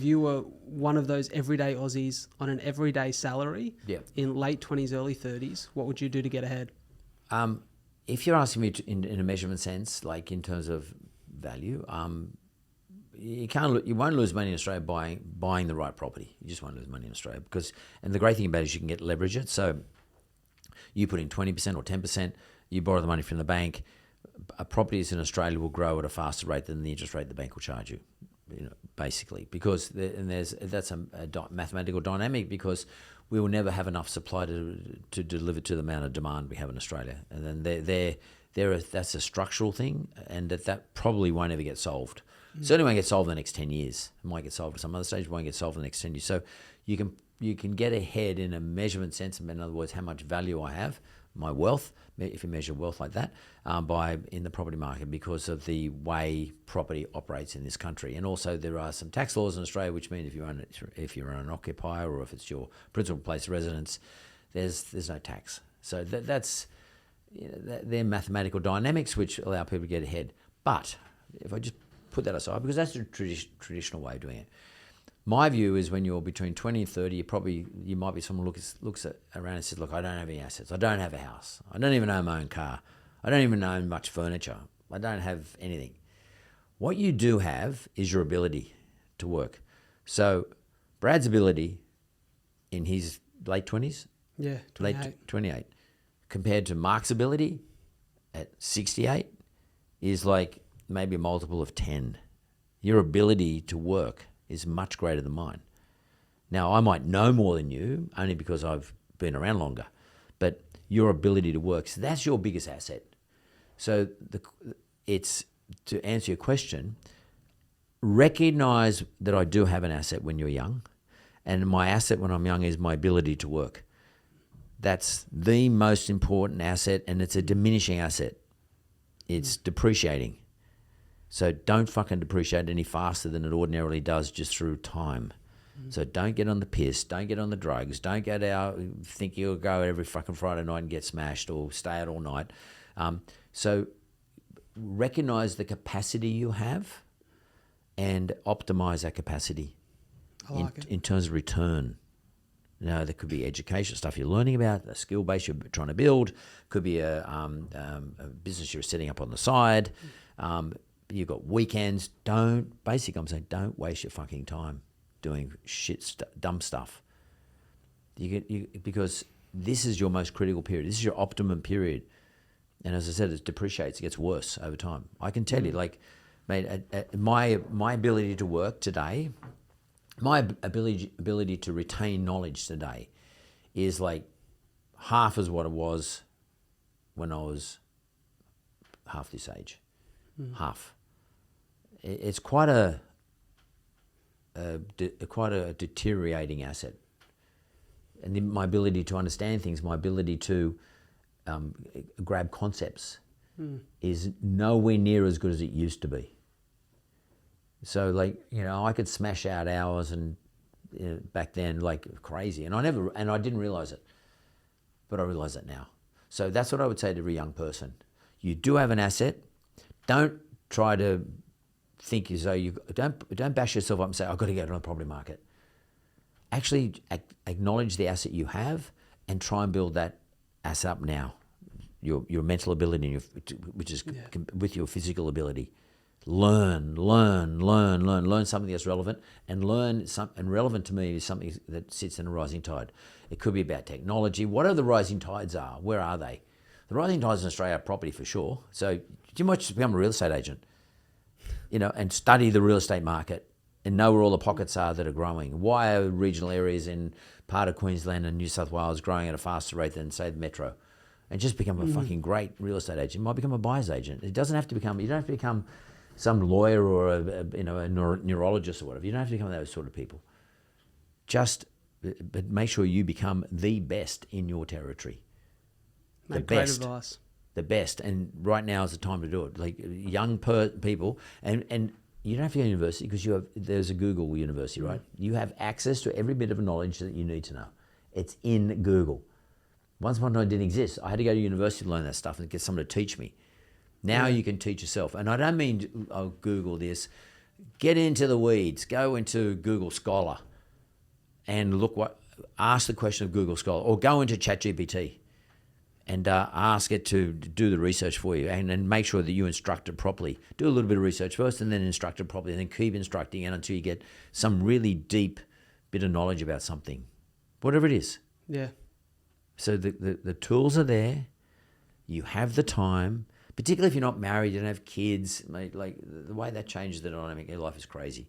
If you were one of those everyday Aussies on an everyday salary in late 20s, early 30s, what would you do to get ahead? If you're asking me in a measurement sense, like in terms of value, you won't lose money in Australia buying the right property. You just won't lose money in Australia and the great thing about it is you can get leverage it. So you put in 20% or 10%, you borrow the money from the bank. Properties in Australia will grow at a faster rate than the interest rate the bank will charge you. Basically, because that's a mathematical dynamic, because we will never have enough supply to deliver to the amount of demand we have in Australia, and then that's a structural thing, and that probably won't ever get solved. Certainly won't get solved in the next 10 years. It might get solved at some other stage, won't get solved in the next 10 years. So you can get ahead in a measurement sense, in other words, how much value I have, my wealth, if you measure wealth like that, in the property market, because of the way property operates in this country. And also there are some tax laws in Australia, which mean if you're an occupier or if it's your principal place of residence, there's no tax. So they're mathematical dynamics which allow people to get ahead. But if I just put that aside, because that's the traditional way of doing it. My view is when you're between 20 and 30, you might be someone looks around and says, look, I don't have any assets. I don't have a house. I don't even own my own car. I don't even own much furniture. I don't have anything. What you do have is your ability to work. So Brad's ability in his late 20s, 28, compared to Mark's ability at 68 is like maybe a multiple of 10. Your ability to work is much greater than mine. Now, I might know more than you, only because I've been around longer, but your ability to work, so that's your biggest asset. So it's to answer your question, recognize that I do have an asset when you're young, and my asset when I'm young is my ability to work. That's the most important asset, and it's a diminishing asset. It's depreciating. So don't fucking depreciate any faster than it ordinarily does just through time. So don't get on the piss, don't get on the drugs, don't get out, think you'll go every fucking Friday night and get smashed or stay out all night. So recognize the capacity you have and optimize that capacity in terms of return. There could be education stuff you're learning about, a skill base you're trying to build, could be a business you're setting up on the side. You've got weekends. I'm saying don't waste your fucking time doing dumb stuff. Because this is your most critical period. This is your optimum period. And as I said, it depreciates. It gets worse over time. I can tell you, mate, my ability to work today, my ability to retain knowledge today is like half as what it was when I was half this age. Half. It's quite a deteriorating asset, and then my ability to understand things, my ability to grab concepts, is nowhere near as good as it used to be. So, I could smash out hours and back then like crazy, and I didn't realize it, but I realize it now. So that's what I would say to every young person: you do have an asset. Don't try to think as though don't bash yourself up and say, I've got to go to the property market. Actually acknowledge the asset you have and try and build that asset up now. Your mental ability, which is with your physical ability. Learn something that's relevant, and relevant to me is something that sits in a rising tide. It could be about technology. Whatever the rising tides are, where are they? The rising tides in Australia are property for sure. So you might just become a real estate agent, and study the real estate market and know where all the pockets are that are growing. Why are regional areas in part of Queensland and New South Wales growing at a faster rate than, say, the metro? And just become a fucking great real estate agent. You might become a buyer's agent. You don't have to become some lawyer or a neurologist or whatever. You don't have to become those sort of people. But make sure you become the best in your territory. Great advice. The best, and right now is the time to do it. Like young people, and you don't have to go to university because there's a Google University, right? You have access to every bit of knowledge that you need to know. It's in Google. Once upon a time it didn't exist. I had to go to university to learn that stuff and get someone to teach me. Now you can teach yourself. And I don't mean, Google this. Get into the weeds. Go into Google Scholar and ask the question of Google Scholar, or go into ChatGPT and ask it to do the research for you, and make sure that you instruct it properly. Do a little bit of research first and then instruct it properly, and then keep instructing it until you get some really deep bit of knowledge about something, whatever it is. Yeah. So the tools are there. You have the time, particularly if you're not married, you don't have kids. Mate, like, the way that changes the dynamic of your life is crazy.